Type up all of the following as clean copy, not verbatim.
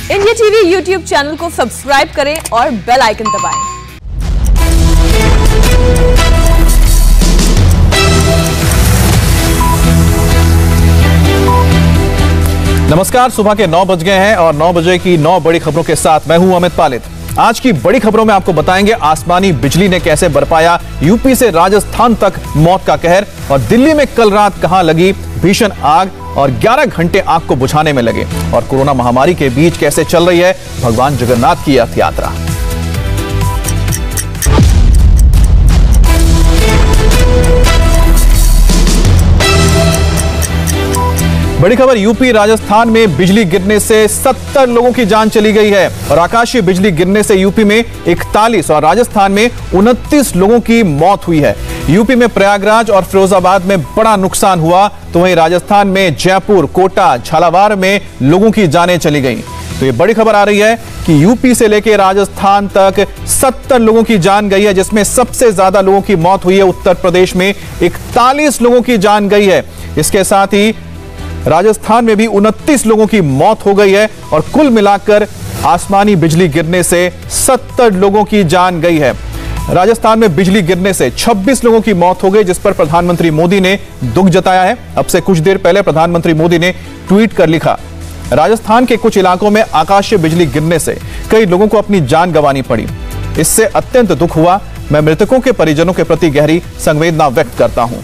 India TV YouTube channel को subscribe करें और बेल आइकन दबाएं। नमस्कार, सुबह के 9 बज गए हैं और 9 बजे की 9 बड़ी खबरों के साथ मैं हूं अमित पालित। आज की बड़ी खबरों में आपको बताएंगे आसमानी बिजली ने कैसे बरपाया यूपी से राजस्थान तक मौत का कहर, और दिल्ली में कल रात कहां लगी भीषण आग और 11 घंटे आग को बुझाने में लगे, और कोरोना महामारी के बीच कैसे चल रही है भगवान जगन्नाथ की रथ यात्रा। बड़ी खबर, यूपी राजस्थान में बिजली गिरने से 70 लोगों की जान चली गई है, और आकाशीय बिजली गिरने से यूपी में 41 और राजस्थान में 29 लोगों की मौत हुई है। यूपी में प्रयागराज और फिरोजाबाद में बड़ा नुकसान हुआ, तो वहीं राजस्थान में जयपुर, कोटा, झालावाड़ में लोगों की जानें चली गई। तो ये बड़ी खबर आ रही है कि यूपी से लेकर राजस्थान तक 70 लोगों की जान गई है, जिसमें सबसे ज्यादा लोगों की मौत हुई है उत्तर प्रदेश में 41 लोगों की जान गई है। इसके साथ ही राजस्थान में भी 29 लोगों की मौत हो गई है, और कुल मिलाकर आसमानी बिजली गिरने से 70 लोगों की जान गई है। राजस्थान में बिजली गिरने से 26 लोगों की मौत हो गई, जिस पर प्रधानमंत्री मोदी ने दुख जताया है। अब से कुछ देर पहले प्रधानमंत्री मोदी ने ट्वीट कर लिखा, राजस्थान के कुछ इलाकों में आकाशीय बिजली गिरने से कई लोगों को अपनी जान गंवानी पड़ी। इससे अत्यंत दुख हुआ। मैं मृतकों के परिजनों के प्रति गहरी संवेदना व्यक्त करता हूं।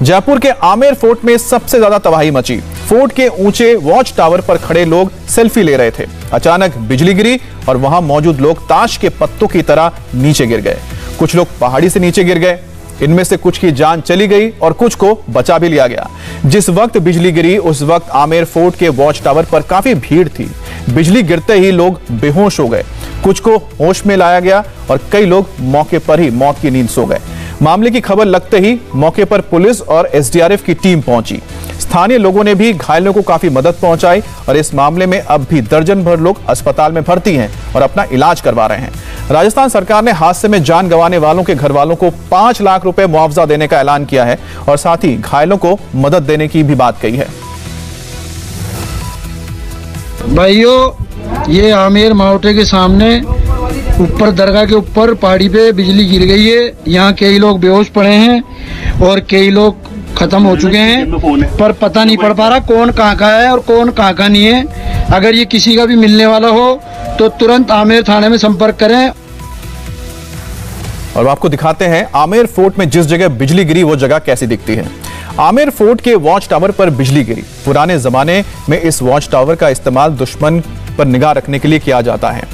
जयपुर के आमेर फोर्ट में सबसे ज्यादा तबाही मची। फोर्ट के ऊंचे वॉच टावर पर खड़े लोग सेल्फी ले रहे थे। अचानक बिजली गिरी और वहां मौजूद लोग ताश के पत्तों की तरह नीचे गिर गए। कुछ लोग पहाड़ी से नीचे गिर गए। इनमें से कुछ की जान चली गई और कुछ को बचा भी लिया गया। जिस वक्त बिजली गिरी उस वक्त आमेर फोर्ट के वॉच टावर पर काफी भीड़ थी। बिजली गिरते ही लोग बेहोश हो गए, कुछ को होश में लाया गया और कई लोग मौके पर ही मौत की नींद सो गए। मामले की खबर लगते ही मौके पर पुलिस और एसडीआरएफ की टीम पहुंची। स्थानीय लोगों ने भी घायलों को काफी मदद पहुंचाई, और इस मामले में अब भी दर्जन भर लोग अस्पताल में भर्ती हैं और अपना इलाज करवा रहे हैं। राजस्थान सरकार ने हादसे में जान गंवाने वालों के घर वालों को 5 लाख रुपए मुआवजा देने का ऐलान किया है, और साथ ही घायलों को मदद देने की भी बात कही है। भाइयों, ये आमेर मावटे के सामने ऊपर दरगाह के ऊपर पहाड़ी पे बिजली गिर गई है। यहाँ कई लोग बेहोश पड़े हैं और कई लोग खत्म हो चुके हैं, पर पता नहीं पड़ पा रहा कौन कहाँ का है और कौन कहाँ का नहीं है। अगर ये किसी का भी मिलने वाला हो तो तुरंत आमेर थाने में संपर्क करें। और आपको दिखाते हैं आमेर फोर्ट में जिस जगह बिजली गिरी वो जगह कैसी दिखती है। आमेर फोर्ट के वॉच टावर पर बिजली गिरी। पुराने जमाने में इस वॉच टावर का इस्तेमाल दुश्मन पर निगाह रखने के लिए किया जाता है।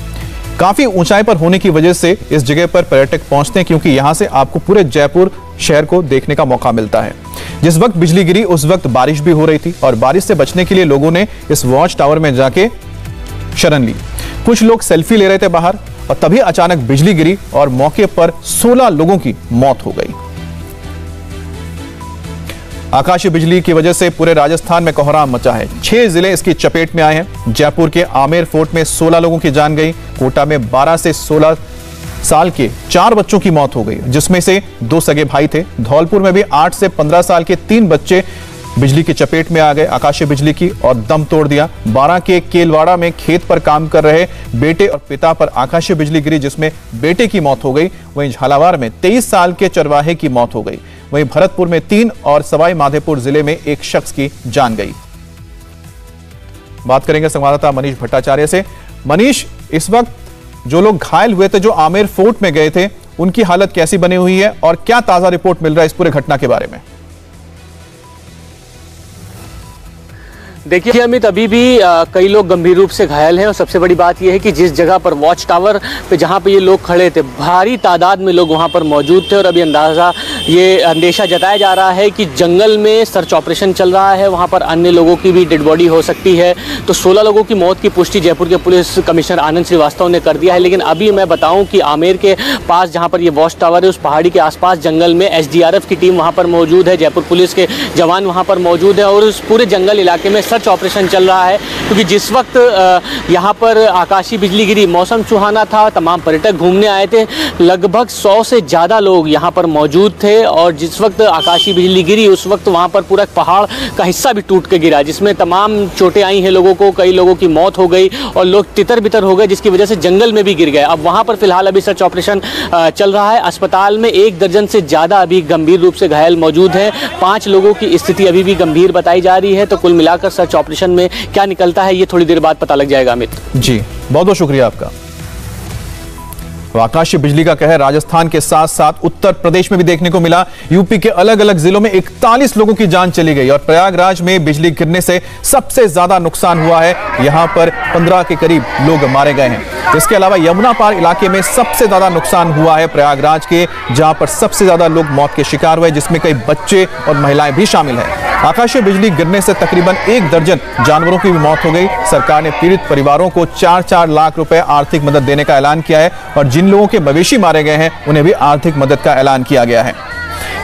काफी ऊंचाई पर होने की वजह से इस जगह पर पर्यटक पहुंचते हैं, क्योंकि यहां से आपको पूरे जयपुर शहर को देखने का मौका मिलता है। जिस वक्त बिजली गिरी उस वक्त बारिश भी हो रही थी, और बारिश से बचने के लिए लोगों ने इस वॉच टावर में जाके शरण ली। कुछ लोग सेल्फी ले रहे थे बाहर, और तभी अचानक बिजली गिरी और मौके पर 16 लोगों की मौत हो गई। आकाशीय बिजली की वजह से पूरे राजस्थान में कोहराम मचा है। 6 जिले इसकी चपेट में आए हैं। जयपुर के आमेर फोर्ट में 16 लोगों की जान गई। कोटा में 12 से 16 साल के 4 बच्चों की मौत हो गई, जिसमें से 2 सगे भाई थे। धौलपुर में भी 8 से 15 साल के 3 बच्चे बिजली की चपेट में आ गए आकाशीय बिजली की, और दम तोड़ दिया। 12 के केलवाड़ा में खेत पर काम कर रहे बेटे और पिता पर आकाशीय बिजली गिरी, जिसमें बेटे की मौत हो गई। वहीं झालावाड़ में 23 साल के चरवाहे की मौत हो गई। वहीं भरतपुर में 3 और सवाई माधोपुर जिले में 1 शख्स की जान गई। बात करेंगे संवाददाता मनीष भट्टाचार्य से। मनीष, इस वक्त जो लोग घायल हुए थे, जो आमेर फोर्ट में गए थे, उनकी हालत कैसी बनी हुई है और क्या ताजा रिपोर्ट मिल रहा है इस पूरे घटना के बारे में? देखिए अमित, अभी भी कई लोग गंभीर रूप से घायल हैं, और सबसे बड़ी बात यह है कि जिस जगह पर वॉच टावर पे जहां पे ये लोग खड़े थे, भारी तादाद में लोग वहां पर मौजूद थे। और अभी ये अंदेशा जताया जा रहा है कि जंगल में सर्च ऑपरेशन चल रहा है, वहां पर अन्य लोगों की भी डेड बॉडी हो सकती है। तो 16 लोगों की मौत की पुष्टि जयपुर के पुलिस कमिश्नर आनंद श्रीवास्तव ने कर दिया है। लेकिन अभी मैं बताऊं कि आमेर के पास जहाँ पर ये वॉच टावर है, उस पहाड़ी के आसपास जंगल में एसडीआरएफ की टीम वहाँ पर मौजूद है, जयपुर पुलिस के जवान वहाँ पर मौजूद है, और उस पूरे जंगल इलाके में सर्च ऑपरेशन चल रहा है। क्योंकि जिस वक्त यहाँ पर आकाशीय बिजली गिरी, मौसम सुहाना था, तमाम पर्यटक घूमने आए थे। लगभग 100 से ज़्यादा लोग यहाँ पर मौजूद थे। थे और जिस वक्त आकाशीय बिजली गिरी उस वक्त वहाँ पर पूरा पहाड़ का हिस्सा भी टूट के गिरा, जिसमें तमाम चोटें आई हैं लोगों को, कई लोगों की मौत हो गई और लोग तितर बितर हो गए, जिसकी वजह से जंगल में भी गिर गए। अब वहाँ पर फिलहाल अभी सर्च ऑपरेशन चल रहा है। अस्पताल में 1 दर्जन से ज़्यादा अभी गंभीर रूप से घायल मौजूद हैं। 5 लोगों की स्थिति अभी भी गंभीर बताई जा रही है। तो कुल मिलाकर सर्च ऑपरेशन में क्या निकलता है ये थोड़ी देर बाद पता लग जाएगा। अमित जी, बहुत बहुत शुक्रिया आपका। तो आकाशीय बिजली का कहर राजस्थान के साथ साथ उत्तर प्रदेश में भी देखने को मिला। यूपी के अलग अलग जिलों में 41 लोगों की जान चली गई और प्रयागराज में बिजली गिरने से सबसे ज्यादा नुकसान हुआ है। यहां पर 15 के करीब लोग मारे गए हैं। इसके अलावा यमुना पार इलाके में सबसे ज्यादा नुकसान हुआ है प्रयागराज के, जहां पर सबसे ज्यादा लोग मौत के शिकार हुए, जिसमें कई बच्चे और महिलाएं भी शामिल हैं। आकाशीय बिजली गिरने से तकरीबन 1 दर्जन जानवरों की भी मौत हो गई। सरकार ने पीड़ित परिवारों को 4-4 लाख रुपए आर्थिक मदद देने का ऐलान किया है और जिन लोगों के मवेशी मारे गए हैं उन्हें भी आर्थिक मदद का ऐलान किया गया है।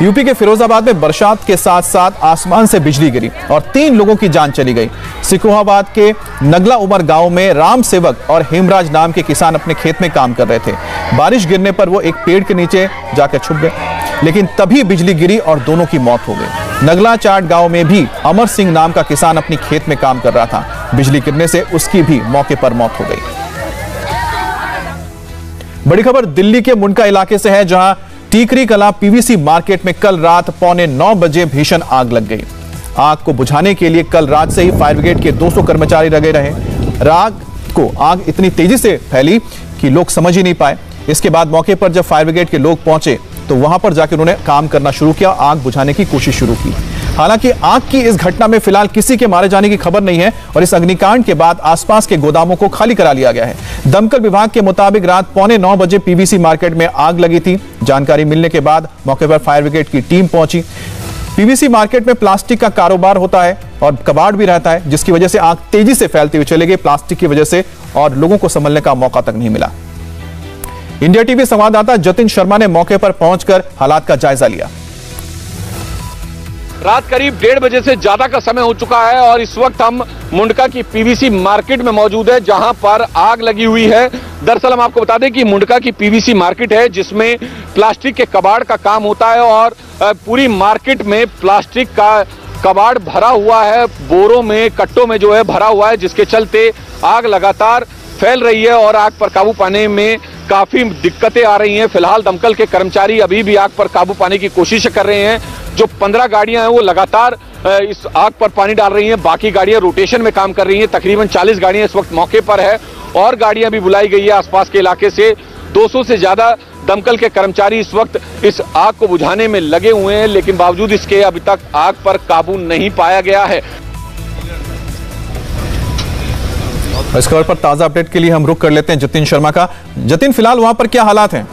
यूपी के फिरोजाबाद में बरसात के साथ साथ आसमान से बिजली गिरी और 3 लोगों की जान चली गई। सिकोहाबाद के नगला उमर गांव में राम सेवक और हेमराज नाम के किसान अपने खेत में काम कर रहे थे। बारिश गिरने पर वो एक पेड़ के नीचे जाकर छुप गए, लेकिन तभी बिजली गिरी और दोनों की मौत हो गई। नगला चाट गांव में भी अमर सिंह नाम का किसान अपनी खेत में काम कर रहा था। बिजली गिरने से उसकी भी मौके पर मौत हो गई। बड़ी खबर दिल्ली के मुंडका इलाके से है, जहां टीकरी कला पीवीसी मार्केट में कल रात 8:45 बजे भीषण आग लग गई। आग को बुझाने के लिए कल रात से ही फायर ब्रिगेड के 200 कर्मचारी लगे रहे। आग इतनी तेजी से फैली कि लोग समझ ही नहीं पाए। इसके बाद मौके पर जब फायर ब्रिगेड के लोग पहुंचे तो वहां पर जाकर उन्होंने काम करना शुरू किया, आग बुझाने की कोशिश शुरू की। हालांकि आग की इस घटना में फिलहाल किसी के मारे जाने की खबर नहीं है और इस अग्निकांड के बाद आसपास के गोदामों को खाली करा लिया गया है। दमकल विभाग के मुताबिक रात 8:45 बजे पीवीसी मार्केट में आग लगी थी। जानकारी मिलने के बाद मौके पर फायर ब्रिगेड की टीम पहुंची। पीवीसी मार्केट में प्लास्टिक का कारोबार होता है और कबाड़ भी रहता है, जिसकी वजह से आग तेजी से फैलती हुई चली गई प्लास्टिक की वजह से, और लोगों को संभलने का मौका तक नहीं मिला। इंडिया टीवी संवाददाता जतिन शर्मा ने मौके पर पहुंचकर हालात का जायजा लिया। रात करीब 1:30 बजे से ज्यादा का समय हो चुका है और इस वक्त हम मुंडका की पीवीसी मार्केट में मौजूद है, जहां पर आग लगी हुई है। दरअसल हम आपको बता दें कि मुंडका की पीवीसी मार्केट है जिसमें प्लास्टिक के कबाड़ का काम होता है और पूरी मार्केट में प्लास्टिक का कबाड़ भरा हुआ है, बोरों में, कट्टों में जो है भरा हुआ है, जिसके चलते आग लगातार फैल रही है और आग पर काबू पाने में काफी दिक्कतें आ रही हैं। फिलहाल दमकल के कर्मचारी अभी भी आग पर काबू पाने की कोशिश कर रहे हैं। जो 15 गाड़ियां हैं वो लगातार इस आग पर पानी डाल रही हैं, बाकी गाड़ियां रोटेशन में काम कर रही हैं। तकरीबन 40 गाड़ियां इस वक्त मौके पर है और गाड़ियां भी बुलाई गई है आसपास के इलाके से। 200 से ज्यादा दमकल के कर्मचारी इस वक्त इस आग को बुझाने में लगे हुए हैं, लेकिन बावजूद इसके अभी तक आग पर काबू नहीं पाया गया है। इस खबर पर ताजा अपडेट के लिए हम रुख कर लेते हैं जतिन शर्मा का। जतिन, फिलहाल वहां पर क्या हालात हैं?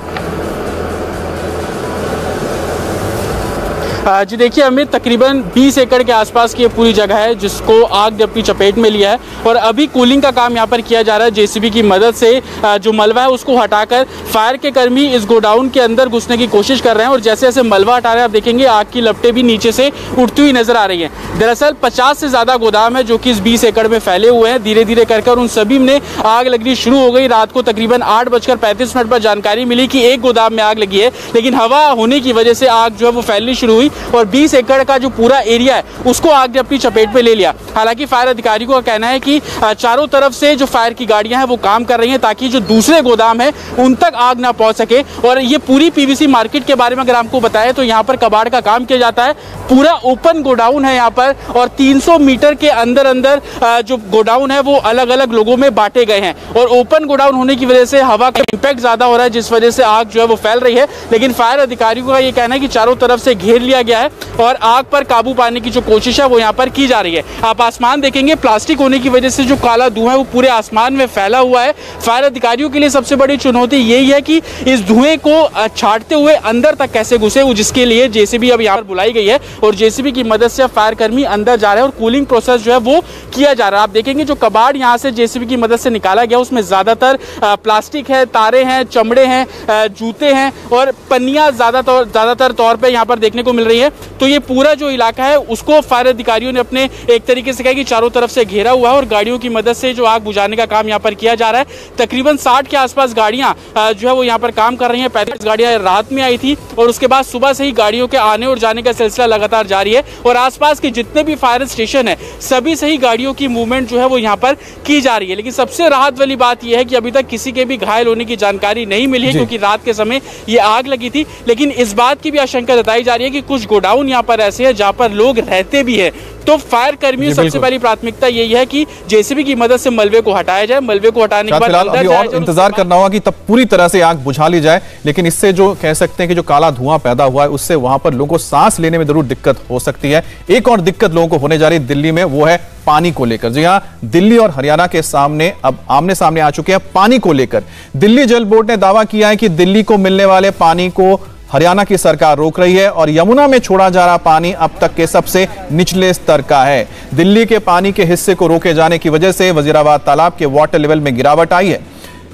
जी देखिए अमित, तकरीबन 20 एकड़ के आसपास की ये पूरी जगह है जिसको आग ने अपनी चपेट में लिया है और अभी कूलिंग का काम यहाँ पर किया जा रहा है। जेसीबी की मदद से जो मलबा है उसको हटाकर फायर के कर्मी इस गोडाउन के अंदर घुसने की कोशिश कर रहे हैं और जैसे जैसे मलबा हटा रहे हैं आप देखेंगे आग की लपटें भी नीचे से उठती हुई नजर आ रही हैं। दरअसल 50 से ज़्यादा गोदाम है जो कि इस 20 एकड़ में फैले हुए हैं। धीरे धीरे कर उन सभी में आग लगनी शुरू हो गई। रात को तकरीबन 8:35 पर जानकारी मिली कि एक गोदाम में आग लगी है, लेकिन हवा होने की वजह से आग जो है वो फैलनी शुरू हुई और 20 एकड़ का जो पूरा एरिया है उसको आग ने अपनी चपेट में ले लिया। हालांकि फायर अधिकारियों का कहना है कि चारों तरफ से जो फायर की गाड़ियां हैं वो काम कर रही हैं ताकि जो दूसरे गोदाम है उन तक आग ना पहुंच सके। और ये पूरी पीवीसी मार्केट के बारे में अगर आपको बताएं तो यहाँ पर कबाड़ का काम किया जाता है। पूरा ओपन गोडाउन है यहाँ पर और 300 मीटर के अंदर अंदर जो गोडाउन है वो अलग अलग लोगों में बांटे गए हैं और ओपन गोडाउन होने की वजह से हवा का इम्पैक्ट ज्यादा हो रहा है, जिस वजह से आग जो है वो फैल रही है। लेकिन फायर अधिकारियों का ये कहना है कि चारों तरफ से घेर लिया गया है और आग पर काबू पाने की जो कोशिश है वो यहाँ पर की जा रही है। आप आसमान देखेंगे, प्लास्टिक होने की वजह से जो काला धुआं है वो पूरे आसमान में फैला हुआ है। फायर अधिकारियों के लिए सबसे बड़ी चुनौती यही है कि इस धुएं को छाटते हुए अंदर तक कैसे घुसे, जिसके लिए जेसीबी अब यहाँ पर बुलाई गई है और जेसीबी की मदद से फायर कर्मी अंदर जा रहे हैं और कूलिंग प्रोसेस जो है वो किया जा रहा है। आप देखेंगे जो कबाड़ यहाँ से जेसीबी की मदद से निकाला गया उसमें ज्यादातर प्लास्टिक है, तारे हैं, चमड़े हैं, जूते हैं और पन्नियां ज्यादातर तौर पर यहाँ पर देखने को मिल रही है। तो ये पूरा जो इलाका है उसको फायर अधिकारियों ने अपने एक तरीके से कहा कि चारों तरफ से घेरा हुआ है और गाड़ियों की मदद से जो आग बुझाने का काम यहाँ पर किया जा रहा है। तकरीबन 60 के आसपास गाड़ियां जो है वो यहाँ पर काम कर रही हैं। 35 गाड़ियां रात में आई थी और उसके बाद सुबह से ही गाड़ियों के आने और जाने का सिलसिला लगातार जारी है और आसपास के जितने भी फायर स्टेशन है सभी से ही गाड़ियों की मूवमेंट जो है वो यहाँ पर की जा रही है। लेकिन सबसे राहत वाली बात यह है कि अभी तक किसी के भी घायल होने की जानकारी नहीं मिली है, क्योंकि रात के समय ये आग लगी थी। लेकिन इस बात की भी आशंका जताई जा रही है कि कुछ गोडाउन यहाँ पर ऐसे हैं जहाँ पर लोग रहते भी है। तो फायर कर्मियों सबसे पहली प्राथमिकता यही है कि जेसीबी की मदद से मलबे को हटाया जाए। मलबे को हटाने के बाद अभी और इंतजार करना होगा कि तब पूरी तरह से आग बुझा ली जाए। लेकिन इससे जो कह सकते हैं कि जो काला धुआं पैदा हुआ है उससे वहां पर लोगों को सांस लेने में जरूर दिक्कत हो सकती है। एक और दिक्कत लोगों को होने जा रही है दिल्ली में, वो है पानी को लेकर। जी हां, दिल्ली और हरियाणा के सामने अब आमने सामने आ चुके हैं पानी को लेकर। दिल्ली जल बोर्ड ने दावा किया है कि दिल्ली को मिलने वाले पानी को हरियाणा की सरकार रोक रही है और यमुना में छोड़ा जा रहा पानी अब तक के सबसे निचले स्तर का है। दिल्ली के पानी के हिस्से को रोके जाने की वजह से वजीराबाद तालाब के वाटर लेवल में गिरावट आई है।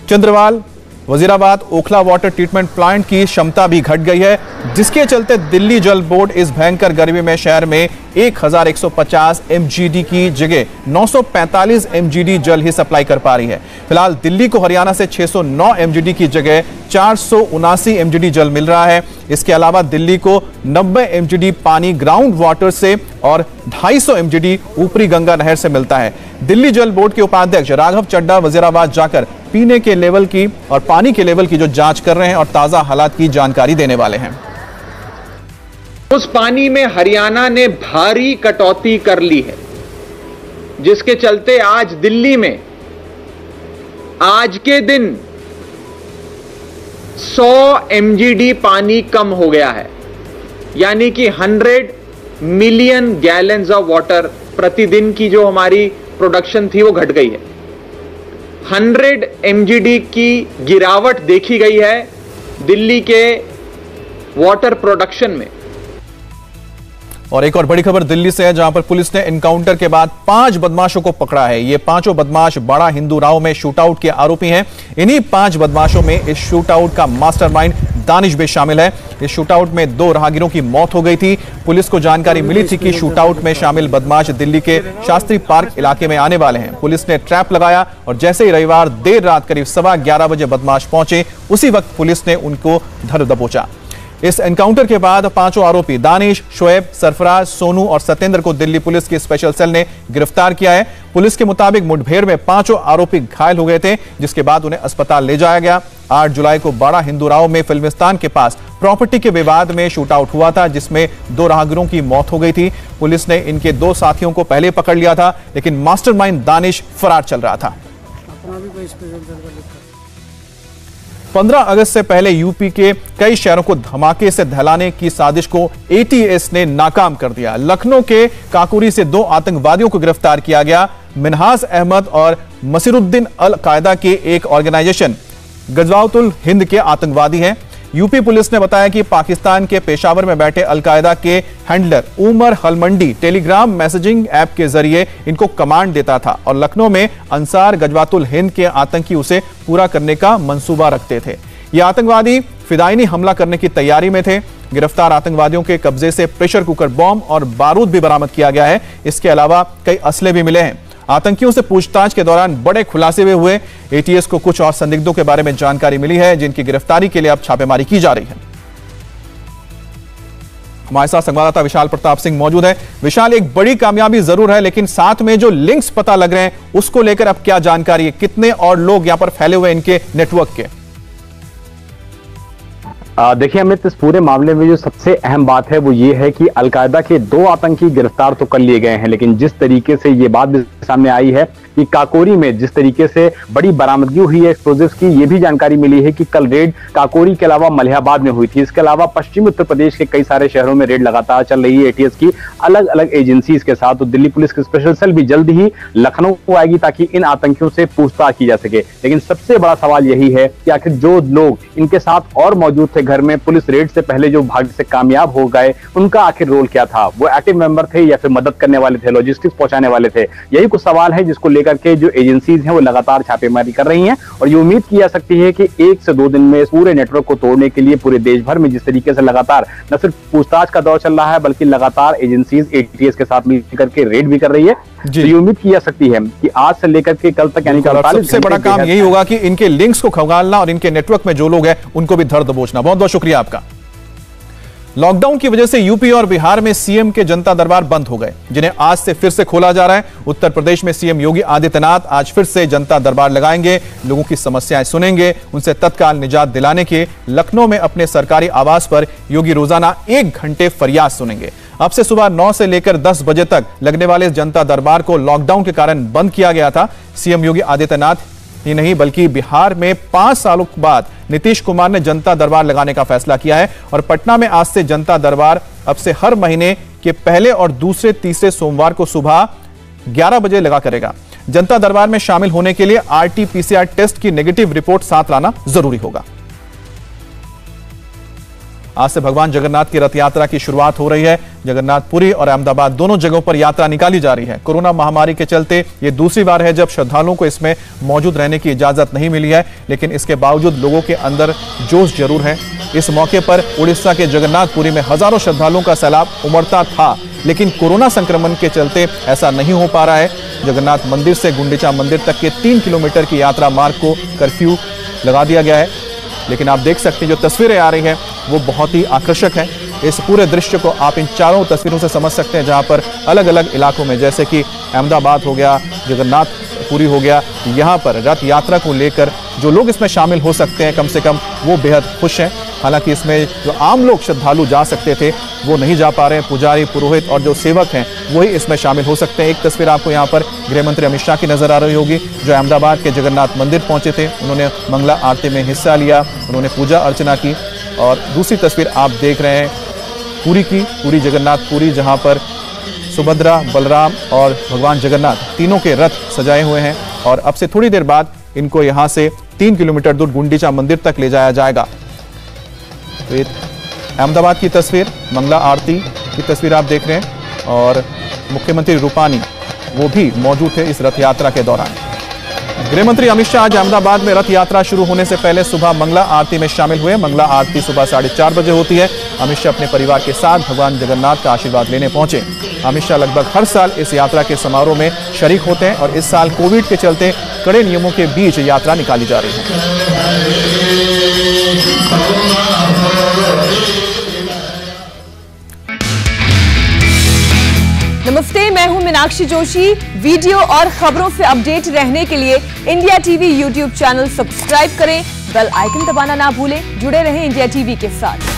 Chandrawal, Wazirabad Okhla water treatment plant की क्षमता भी घट गई है, जिसके चलते दिल्ली जल बोर्ड इस भयंकर गर्मी में शहर में 1150 MGD की जगह 945 MGD जल ही सप्लाई कर पा रही है। फिलहाल दिल्ली को हरियाणा से 609 MGD की जगह 479 MGD जल मिल रहा है। इसके अलावा दिल्ली को 90 MGD पानी ग्राउंड वाटर से और 250 MGD ऊपरी गंगा नहर से मिलता है। दिल्ली जल बोर्ड के उपाध्यक्ष राघव चड्ढा वजीराबाद जाकर पीने के लेवल की और पानी के लेवल की जो जांच कर रहे हैं और ताजा हालात की जानकारी देने वाले हैं। उस पानी में हरियाणा ने भारी कटौती कर ली है, जिसके चलते आज दिल्ली में आज के दिन 100 MGD पानी कम हो गया है, यानी कि 100 मिलियन गैलन्स ऑफ वाटर प्रतिदिन की जो हमारी प्रोडक्शन थी वो घट गई है। 100 MGD की गिरावट देखी गई है दिल्ली के वाटर प्रोडक्शन में। और एक और बड़ी खबर दिल्ली से है, जहां पर पुलिस ने एनकाउंटर के बाद 5 बदमाशों को पकड़ा है। ये पांचों बदमाश बड़ा हिंदू राव में शूटआउट के आरोपी हैं। इन्हीं 5 बदमाशों में इस शूटआउट का मास्टरमाइंड दानिश भी शामिल है। इस शूटआउट में 2 राहगीरों की मौत हो गई थी। पुलिस को जानकारी मिली थी कि शूटआउट में शामिल बदमाश दिल्ली के शास्त्री पार्क इलाके में आने वाले हैं। पुलिस ने ट्रैप लगाया और जैसे ही रविवार देर रात करीब 11:15 बजे बदमाश पहुंचे, उसी वक्त पुलिस ने उनको धर दबोचा। इस एनकाउंटर के बाद 5 आरोपी दानिश, शोएब, सरफराज, सोनू और सत्येंद्र को दिल्ली पुलिस की स्पेशल सेल ने गिरफ्तार किया है। पुलिस के मुताबिक मुठभेड़ में 5 आरोपी घायल हो गए थे, जिसके बाद उन्हें अस्पताल ले जाया गया। 8 जुलाई को बाड़ा हिंदूराव में फिल्मिस्तान के पास प्रॉपर्टी के विवाद में शूटआउट हुआ था, जिसमें 2 राहगीरों की मौत हो गई थी। पुलिस ने इनके 2 साथियों को पहले पकड़ लिया था, लेकिन मास्टरमाइंड दानिश फरार चल रहा था। 15 अगस्त से पहले यूपी के कई शहरों को धमाके से दहलाने की साजिश को एटीएस ने नाकाम कर दिया। लखनऊ के काकोरी से 2 आतंकवादियों को गिरफ्तार किया गया। मिन्हाज अहमद और मसीरुद्दीन अल कायदा के एक ऑर्गेनाइजेशन गजवातुल हिंद के आतंकवादी हैं। यूपी पुलिस ने बताया कि पाकिस्तान के पेशावर में बैठे अलकायदा के handler Umar Halmandi Telegram messaging app के जरिए इनको कमांड देता था और लखनऊ में अंसार गजवातुल हिंद के आतंकी उसे पूरा करने का मंसूबा रखते थे। ये आतंकवादी फिदायनी हमला करने की तैयारी में थे। गिरफ्तार आतंकवादियों के कब्जे से प्रेशर कुकर बॉम्ब और बारूद भी बरामद किया गया है। इसके अलावा कई असले भी मिले हैं। आतंकियों से पूछताछ के दौरान बड़े खुलासे भी हुए। एटीएस को कुछ और संदिग्धों के बारे में जानकारी मिली है, जिनकी गिरफ्तारी के लिए अब छापेमारी की जा रही है। हमारे साथ संवाददाता विशाल प्रताप सिंह मौजूद है। विशाल, एक बड़ी कामयाबी जरूर है, लेकिन साथ में जो लिंक्स पता लग रहे हैं उसको लेकर अब क्या जानकारी है? कितने और लोग यहां पर फैले हुए इनके नेटवर्क के? देखिए अमित, इस पूरे मामले में जो सबसे अहम बात है वो ये है कि अलकायदा के 2 आतंकी गिरफ्तार तो कर लिए गए हैं, लेकिन जिस तरीके से ये बात भी सामने आई है कि काकोरी में जिस तरीके से बड़ी बरामदगी हुई है एक्सप्लोजिव्स की, ये भी जानकारी मिली है कि कल रेड काकोरी के अलावा मलिहाबाद में हुई थी। इसके अलावा पश्चिमी उत्तर प्रदेश के कई सारे शहरों में रेड लगातार चल रही है एटीएस की अलग अलग एजेंसीज के साथ। तो दिल्ली पुलिस की स्पेशल सेल भी जल्द ही लखनऊ को आएगी ताकि इन आतंकियों से पूछताछ की जा सके। लेकिन सबसे बड़ा सवाल यही है कि आखिर जो लोग इनके साथ और मौजूद थे घर में पुलिस रेड से पहले जो भाग से कामयाब हो गए, उनका आखिर रोल क्या था? वो एक्टिव मेंबर थे या फिर मदद करने वाले थे, लॉजिस्टिक्स पहुंचाने वाले थे? यही कुछ सवाल है जिसको लेकर के जो एजेंसीज हैं वो लगातार छापेमारी कर रही हैं और ये उम्मीद की जा सकती है कि 1 से 2 दिन में पूरे नेटवर्क को तोड़ने के लिए पूरे देश भर में जिस तरीके से लगातार न सिर्फ पूछताछ का दौर चल रहा है बल्कि लगातार एजेंसीज एटीएस के साथ मिलकर के रेड भी कर रही है, तो ये उम्मीद की जा सकती है कि आज से लेकर के कल तक यानी कि 48 सबसे बड़ा काम यही होगा कि इनके लिंक्स को खंगालना और इनके नेटवर्क में जो लोग हैं उनको भी धर दबोचना। बहुत बहुत शुक्रिया आपका। लॉकडाउन की वजह से यूपी और बिहार में सीएम के जनता दरबार बंद हो गए, जिन्हें आज से फिर से खोला जा रहा है। उत्तर प्रदेश में सीएम योगी आदित्यनाथ आज फिर से जनता दरबार लगाएंगे, लोगों की समस्याएं सुनेंगे, उनसे तत्काल निजात दिलाने के लखनऊ में अपने सरकारी आवास पर योगी रोजाना 1 घंटे फरियाद सुनेंगे। अब से सुबह 9 से लेकर 10 बजे तक लगने वाले इस जनता दरबार को लॉकडाउन के कारण बंद किया गया था। सीएम योगी आदित्यनाथ ही नहीं बल्कि बिहार में 5 सालों बाद नीतीश कुमार ने जनता दरबार लगाने का फैसला किया है और पटना में आज से जनता दरबार अब से हर महीने के पहले और दूसरे तीसरे सोमवार को सुबह 11 बजे लगा करेगा। जनता दरबार में शामिल होने के लिए RT-PCR टेस्ट की नेगेटिव रिपोर्ट साथ लाना जरूरी होगा। आज से भगवान जगन्नाथ की रथ यात्रा की शुरुआत हो रही है। जगन्नाथपुरी और अहमदाबाद दोनों जगहों पर यात्रा निकाली जा रही है। कोरोना महामारी के चलते ये दूसरी बार है जब श्रद्धालुओं को इसमें मौजूद रहने की इजाजत नहीं मिली है, लेकिन इसके बावजूद लोगों के अंदर जोश जरूर है। इस मौके पर उड़ीसा के जगन्नाथपुरी में हजारों श्रद्धालुओं का सैलाब उमड़ता था, लेकिन कोरोना संक्रमण के चलते ऐसा नहीं हो पा रहा है। जगन्नाथ मंदिर से गुंडीचा मंदिर तक के 3 किलोमीटर की यात्रा मार्ग को कर्फ्यू लगा दिया गया है, लेकिन आप देख सकते हैं जो तस्वीरें आ रही हैं वो बहुत ही आकर्षक है। इस पूरे दृश्य को आप इन चारों तस्वीरों से समझ सकते हैं, जहां पर अलग अलग इलाकों में जैसे कि अहमदाबाद हो गया, जगन्नाथपुरी हो गया, यहां पर रथ यात्रा को लेकर जो लोग इसमें शामिल हो सकते हैं कम से कम वो बेहद खुश हैं। हालांकि इसमें जो आम लोग श्रद्धालु जा सकते थे वो नहीं जा पा रहे हैं। पुजारी, पुरोहित और जो सेवक हैं वही इसमें शामिल हो सकते हैं। एक तस्वीर आपको यहाँ पर गृह मंत्री अमित शाह की नजर आ रही होगी, जो अहमदाबाद के जगन्नाथ मंदिर पहुंचे थे। उन्होंने मंगला आरती में हिस्सा लिया, उन्होंने पूजा अर्चना की। और दूसरी तस्वीर आप देख रहे हैं पुरी की, पुरी जगन्नाथपुरी, जहाँ पर सुभद्रा, बलराम और भगवान जगन्नाथ तीनों के रथ सजाए हुए हैं और अब से थोड़ी देर बाद इनको यहाँ से 3 किलोमीटर दूर गुंडीचा मंदिर तक ले जाया जाएगा। तो ये अहमदाबाद की तस्वीर, मंगला आरती की तस्वीर आप देख रहे हैं और मुख्यमंत्री रूपानी वो भी मौजूद थे इस रथ यात्रा के दौरान। गृह मंत्री अमित शाह आज अहमदाबाद में रथ यात्रा शुरू होने से पहले सुबह मंगला आरती में शामिल हुए। मंगला आरती सुबह 4:30 बजे होती है। अमित शाह अपने परिवार के साथ भगवान जगन्नाथ का आशीर्वाद लेने पहुंचे। अमित शाह लगभग हर साल इस यात्रा के समारोह में शरीक होते हैं और इस साल कोविड के चलते कड़े नियमों के बीच यात्रा निकाली जा रही है। नमस्ते, मैं हूं मीनाक्षी जोशी। वीडियो और खबरों से अपडेट रहने के लिए India TV YouTube channel subscribe करें, बेल आइकन दबाना ना भूलें। जुड़े रहें इंडिया टीवी के साथ।